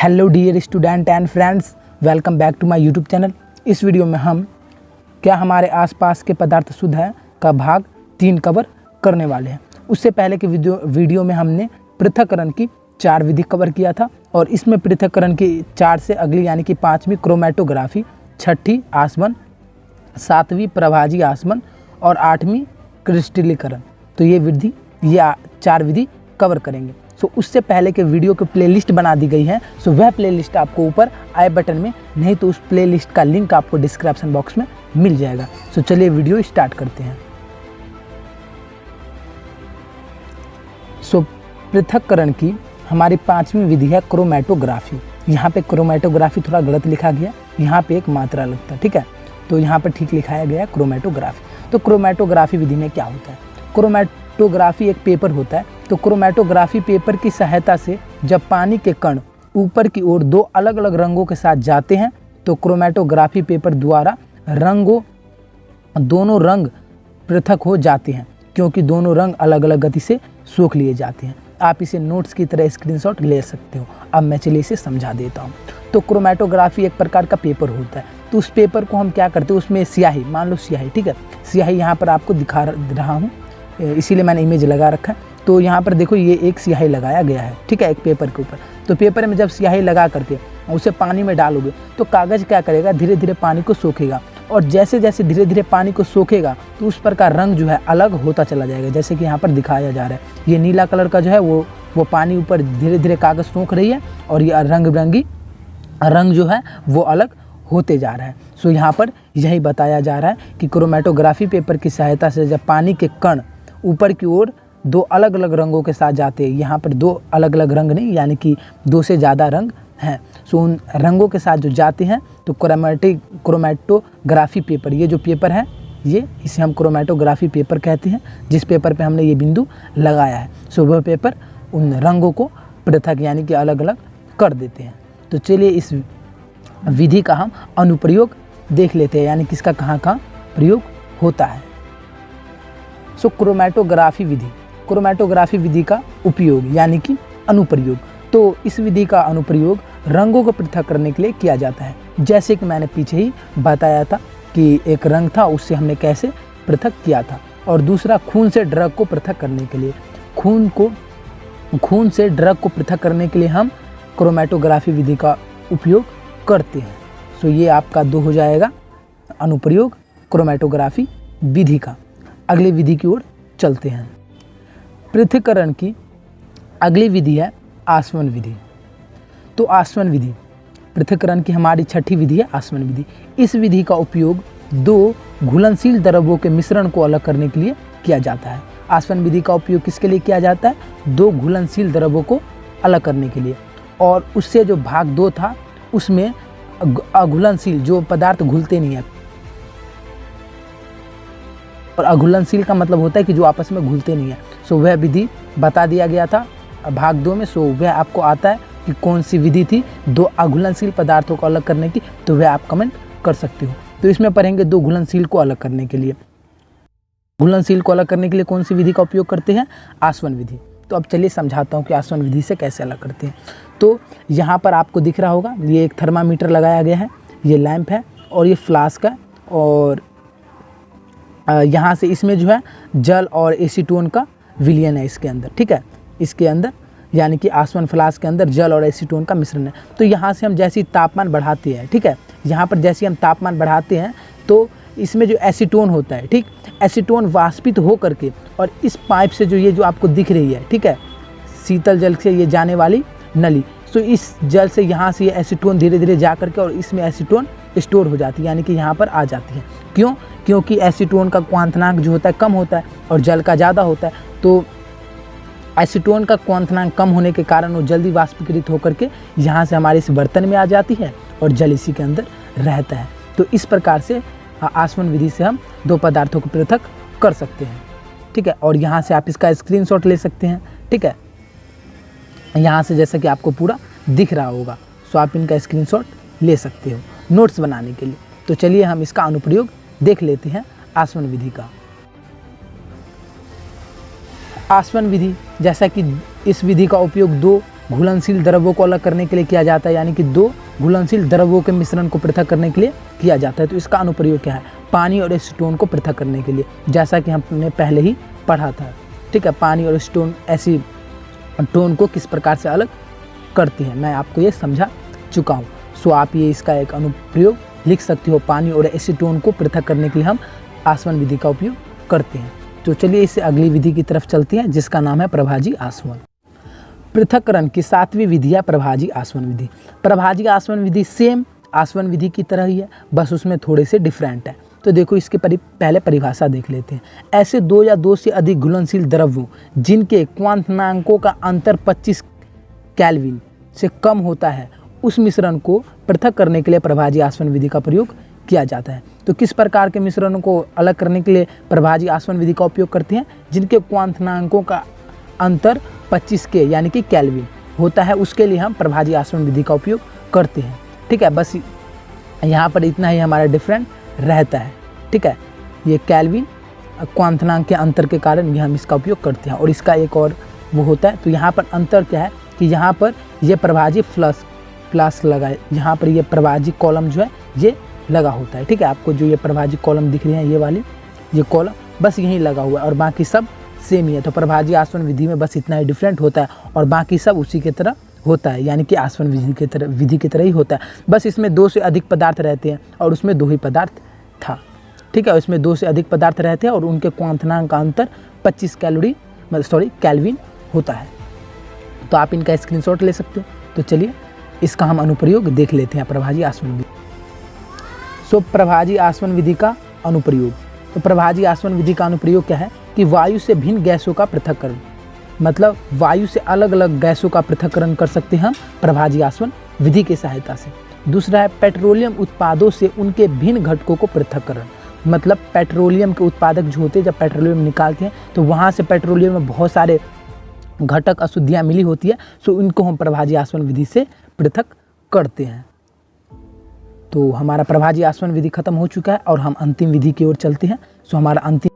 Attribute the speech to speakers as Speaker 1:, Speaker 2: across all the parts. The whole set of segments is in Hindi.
Speaker 1: Hello dear student and friends, welcome back to my YouTube channel. इस वीडियो में हम क्या हमारे आसपास के पदार्थ शुद्ध है का भाग 3 कवर करने वाले हैं। उससे पहले के वीडियो में हमने पृथक्करण की 4 विधि कवर किया था और इसमें पृथक्करण की 4 से अगली यानी कि 5वीं क्रोमेटोग्राफी, 6ठी आसवन, 7वीं प्रभाजी आसवन और 8वीं क्रिस्टलीकरण, तो ये 4 विधि कवर करेंगे। सो उससे पहले के वीडियो की प्लेलिस्ट बना दी गई है। सो वह प्लेलिस्ट आपको ऊपर आई बटन में, नहीं तो उस प्लेलिस्ट का लिंक आपको डिस्क्रिप्शन बॉक्स में मिल जाएगा। सो चलिए वीडियो स्टार्ट करते हैं। सो पृथक्करण की हमारी 5वीं विधि है क्रोमेटोग्राफी। यहाँ पे क्रोमेटोग्राफी थोड़ा गलत लिखा गया, यहाँ पे एक मात्रा लगता है, ठीक है, तो यहाँ पर ठीक लिखाया गया क्रोमेटोग्राफी। तो क्रोमेटोग्राफी विधि में क्या होता है? क्रोमेटोग्राफी एक पेपर होता है। तो क्रोमेटोग्राफी पेपर की सहायता से जब पानी के कण ऊपर की ओर 2 अलग अलग रंगों के साथ जाते हैं तो क्रोमेटोग्राफी पेपर द्वारा दोनों रंग पृथक हो जाते हैं, क्योंकि दोनों रंग अलग अलग गति से सोख लिए जाते हैं। आप इसे नोट्स की तरह स्क्रीनशॉट ले सकते हो। अब मैं चलिए इसे समझा देता हूँ। तो क्रोमेटोग्राफी एक प्रकार का पेपर होता है। तो उस पेपर को हम क्या करते हैं, उसमें स्याही, मान लो स्याही, ठीक है, स्याही यहाँ पर आपको दिखा रहा हूँ, इसीलिए मैंने इमेज लगा रखा है। तो यहाँ पर देखो ये एक स्याही लगाया गया है, ठीक है, एक पेपर के ऊपर। तो पेपर में जब स्याही लगा करके उसे पानी में डालोगे तो कागज़ क्या करेगा, धीरे धीरे पानी को सोखेगा, और जैसे जैसे धीरे धीरे पानी को सोखेगा तो उस पर का रंग जो है अलग होता चला जाएगा। जैसे कि यहाँ पर दिखाया जा रहा है, ये नीला कलर का जो है वो पानी ऊपर धीरे धीरे कागज़ सोख रही है और ये रंग बिरंगी रंग जो है वो अलग होते जा रहा है। सो यहाँ पर यही बताया जा रहा है कि क्रोमेटोग्राफी पेपर की सहायता से जब पानी के कण ऊपर की ओर 2 अलग अलग रंगों के साथ जाते हैं, यहाँ पर 2 अलग अलग रंग नहीं, यानी कि 2 से ज़्यादा रंग हैं। सो उन रंगों के साथ जो जाते हैं तो क्रोमेटोग्राफी पेपर, ये जो पेपर है इसे हम क्रोमेटोग्राफी पेपर कहते हैं, जिस पेपर पे हमने ये बिंदु लगाया है। सो वह पेपर उन रंगों को पृथक यानी कि अलग अलग कर देते हैं। तो चलिए इस विधि का हम अनुप्रयोग देख लेते हैं, यानी किसका कहाँ कहाँ प्रयोग होता है। सो क्रोमेटोग्राफी विधि का उपयोग यानी कि अनुप्रयोग। तो इस विधि का अनुप्रयोग रंगों को पृथक करने के लिए किया जाता है। जैसे कि मैंने पीछे ही बताया था कि एक रंग था, उससे हमने कैसे पृथक किया था। और दूसरा खून से ड्रग को पृथक करने के लिए, खून से ड्रग को पृथक करने के लिए हम क्रोमेटोग्राफी विधि का उपयोग करते हैं। सो ये आपका 2 हो जाएगा अनुप्रयोग क्रोमेटोग्राफी विधि का। अगली विधि की ओर चलते हैं। पृथक्करण की अगली विधि है आसवन विधि। तो आसवन विधि पृथक्करण की हमारी 6ठी विधि है आसवन विधि। इस विधि का उपयोग 2 घुलनशील द्रव्यों के मिश्रण को अलग करने के लिए किया जाता है। आसवन विधि का उपयोग किसके लिए किया जाता है? 2 घुलनशील द्रव्यों को अलग करने के लिए। और उससे जो भाग 2 था उसमें अघुलनशील जो पदार्थ घुलते नहीं है, और अघुलनशील का मतलब होता है कि जो आपस में घुलते नहीं है। सो वह विधि बता दिया गया था भाग 2 में। सो वह आपको आता है कि कौन सी विधि थी 2 अघुलनशील पदार्थों को अलग करने की, तो वह आप कमेंट कर सकते हो। तो इसमें पढ़ेंगे 2 घुलनशील को अलग करने के लिए। घुलनशील को अलग करने के लिए कौन सी विधि का उपयोग करते हैं? आसवन विधि। तो अब चलिए समझाता हूँ कि आसवन विधि से कैसे अलग करते हैं। तो यहाँ पर आपको दिख रहा होगा, ये एक थर्मामीटर लगाया गया है, ये लैंप है और ये फ्लास्क है, और यहाँ से इसमें जो है जल और एसीटोन का विलयन है इसके अंदर, ठीक है, इसके अंदर यानी कि आसवन फ्लास्क के अंदर जल और एसीटोन का मिश्रण है। तो यहाँ से हम जैसे ही तापमान बढ़ाते हैं, ठीक है, यहाँ पर जैसे हम तापमान बढ़ाते हैं तो इसमें जो एसीटोन होता है, ठीक, एसीटोन वाष्पित हो करके और इस पाइप से जो आपको दिख रही है, ठीक है, शीतल जल से ये जाने वाली नली, तो इस जल से यहाँ से ये एसीटोन धीरे धीरे जा करके और इसमें एसीटोन स्टोर हो जाती है, यानी कि यहाँ पर आ जाती है। क्यों? क्योंकि एसीटोन का क्वांटनांक जो होता है कम होता है और जल का ज़्यादा होता है। तो एसीटोन का क्वांटनांक कम होने के कारण वो जल्दी वाष्पीकृत होकर के यहाँ से हमारे इस बर्तन में आ जाती है और जल इसी के अंदर रहता है। तो इस प्रकार से आसवन विधि से हम 2 पदार्थों को पृथक कर सकते हैं, ठीक है। और यहाँ से आप इसका स्क्रीनशॉट ले सकते हैं, ठीक है, यहाँ से जैसा कि आपको पूरा दिख रहा होगा। सो आप इनका स्क्रीनशॉट ले सकते हो नोट्स बनाने के लिए। तो चलिए हम इसका अनुप्रयोग देख लेते हैं आसवन विधि का। आसवन विधि, जैसा कि इस विधि का उपयोग 2 घुलनशील द्रव्यों को अलग करने के लिए किया जाता है, यानी कि दो घुलनशील द्रव्यों के मिश्रण को पृथक करने के लिए किया जाता है। तो इसका अनुप्रयोग क्या है? पानी और एसीटोन को पृथक करने के लिए, जैसा कि हमने पहले ही पढ़ा था। ठीक है, पानी और एसीटोन को किस प्रकार से अलग करती है, मैं आपको ये समझा चुका हूँ। सो आप ये इसका एक अनुप्रयोग लिख सकते हो। पानी और एसीटोन को पृथक करने के लिए हम आसवन विधि का उपयोग करते हैं। तो चलिए इससे अगली विधि की तरफ चलते हैं, जिसका नाम है प्रभाजी आसवन। पृथक्करण की 7वीं विधि है प्रभाजी आसवन विधि। प्रभाजी आसवन विधि सेम आसवन विधि की तरह ही है, बस उसमें थोड़े से डिफरेंट है। तो देखो इसके पहले परिभाषा देख लेते हैं। ऐसे दो या दो से अधिक घुलनशील द्रव्यों जिनके क्वांटनांकों का अंतर 25 केल्विन से कम होता है, उस मिश्रण को पृथक करने के लिए प्रभाजी आसवन विधि का प्रयोग किया जाता है। तो किस प्रकार के मिश्रणों को अलग करने के लिए प्रभाजी आसवन विधि का उपयोग करते हैं? जिनके क्वांटनांकों का अंतर 25 के यानी कि केल्विन होता है, उसके लिए हम प्रभाजी आसवन विधि का उपयोग करते हैं। ठीक है, बस यहाँ पर इतना ही हमारा डिफरेंट रहता है। ठीक है, ये केल्विन क्वांटनांक के अंतर के कारण ये हम इसका उपयोग करते हैं। और इसका एक और वो होता है, तो यहाँ पर अंतर क्या है कि यहाँ पर ये प्रभाजी प्लस लगा है, यहाँ पर ये प्रभाजी कॉलम जो है ये लगा होता है। ठीक है, आपको जो ये प्रभाजी कॉलम दिख रही है, ये वाली ये कॉलम बस यहीं लगा हुआ है और बाकी सब सेम ही है। तो प्रभाजी आसवन विधि में बस इतना ही डिफरेंट होता है और बाकी सब उसी की तरह होता है, यानी कि आसवन विधि की तरह ही होता है। बस इसमें 2 से अधिक पदार्थ रहते हैं और उसमें 2 ही पदार्थ था। ठीक है, उसमें 2 से अधिक पदार्थ रहते हैं और उनके क्वांटनांक का अंतर 25 केल्विन होता है। तो आप इनका स्क्रीनशॉट ले सकते हो। तो चलिए इसका हम अनुप्रयोग देख लेते हैं, प्रभाजी आसवन विधि। सो प्रभाजी आसवन विधि का अनुप्रयोग। तो प्रभाजी आसवन विधि का अनुप्रयोग क्या है कि वायु से भिन्न गैसों का पृथक्करण, मतलब वायु से अलग अलग गैसों का पृथक्करण कर सकते हैं हम प्रभाजी आसवन विधि की सहायता से। दूसरा है पेट्रोलियम उत्पादों से उनके भिन्न घटकों को पृथक्करण, मतलब पेट्रोलियम के उत्पादक जो होते हैं, जब पेट्रोलियम निकालते हैं तो वहाँ से पेट्रोलियम में बहुत सारे घटक अशुद्धियाँ मिली होती है, सो इनको हम प्रभाजी आसवन विधि से पृथक करते हैं। तो हमारा प्रभाजी आसवन विधि खत्म हो चुका है और हम अंतिम विधि की ओर चलते हैं। सो हमारा अंतिम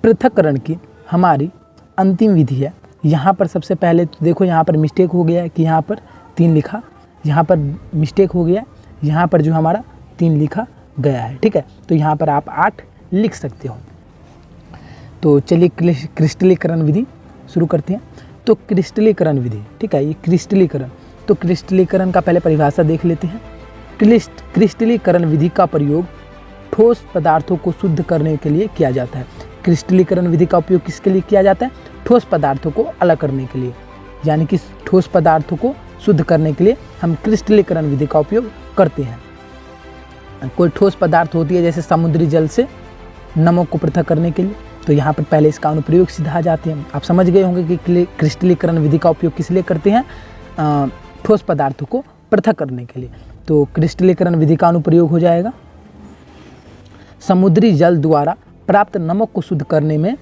Speaker 1: पृथक्करण की हमारी अंतिम विधि है। यहाँ पर सबसे पहले तो देखो, यहाँ पर मिस्टेक हो गया है कि यहाँ पर 3 लिखा, यहाँ पर मिस्टेक हो गया, यहाँ पर जो हमारा 3 लिखा गया है। ठीक है, तो यहाँ पर आप 8 लिख सकते हो। तो चलिए क्रिस्टलीकरण विधि शुरू करते हैं। तो क्रिस्टलीकरण विधि, ठीक है, ये क्रिस्टलीकरण, तो क्रिस्टलीकरण का पहले परिभाषा देख लेते हैं। क्रिस्टलीकरण विधि का प्रयोग ठोस पदार्थों को शुद्ध करने के लिए किया जाता है। क्रिस्टलीकरण विधि का उपयोग किसके लिए किया जाता है? ठोस पदार्थों को अलग करने के लिए, यानी कि ठोस पदार्थों को शुद्ध करने के लिए हम क्रिस्टलीकरण विधि का उपयोग करते हैं। कोई ठोस पदार्थ होती है जैसे समुद्री जल से नमक को पृथक करने के लिए, तो यहाँ पर पहले इसका अनुप्रयोग सीधा आ जाते हैं। आप समझ गए होंगे कि क्रिस्टलीकरण विधि का उपयोग किस लिए करते हैं? ठोस पदार्थों को पृथक करने के लिए। तो क्रिस्टलीकरण विधि का अनुप्रयोग हो जाएगा समुद्री जल द्वारा प्राप्त नमक को शुद्ध करने में।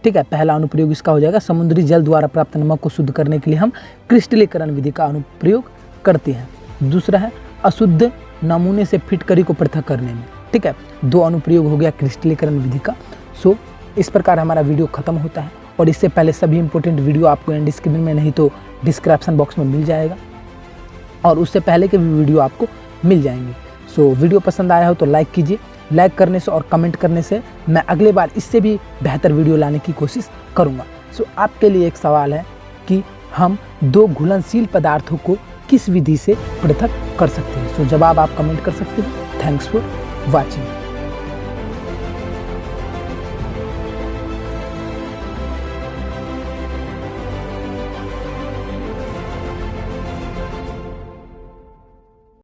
Speaker 1: ठीक है, पहला अनुप्रयोग इसका हो जाएगा, समुद्री जल द्वारा प्राप्त नमक को शुद्ध करने के लिए हम क्रिस्टलीकरण विधि का अनुप्रयोग करते हैं। दूसरा है अशुद्ध नमूने से फिटकरी को पृथक करने में। ठीक है, 2 अनुप्रयोग हो गया क्रिस्टलीकरण विधि का। सो इस प्रकार हमारा वीडियो खत्म होता है और इससे पहले सभी इंपॉर्टेंट वीडियो आपको एंड स्क्रीन में नहीं तो डिस्क्रिप्शन बॉक्स में मिल जाएगा और उससे पहले के भी वीडियो आपको मिल जाएंगे। सो वीडियो पसंद आया हो तो लाइक कीजिए। लाइक करने से और कमेंट करने से मैं अगले बार इससे भी बेहतर वीडियो लाने की कोशिश करूँगा। सो आपके लिए एक सवाल है कि हम 2 घुलनशील पदार्थों को किस विधि से पृथक कर सकते हैं। सो जवाब आप कमेंट कर सकते हैं। Thanks for watching.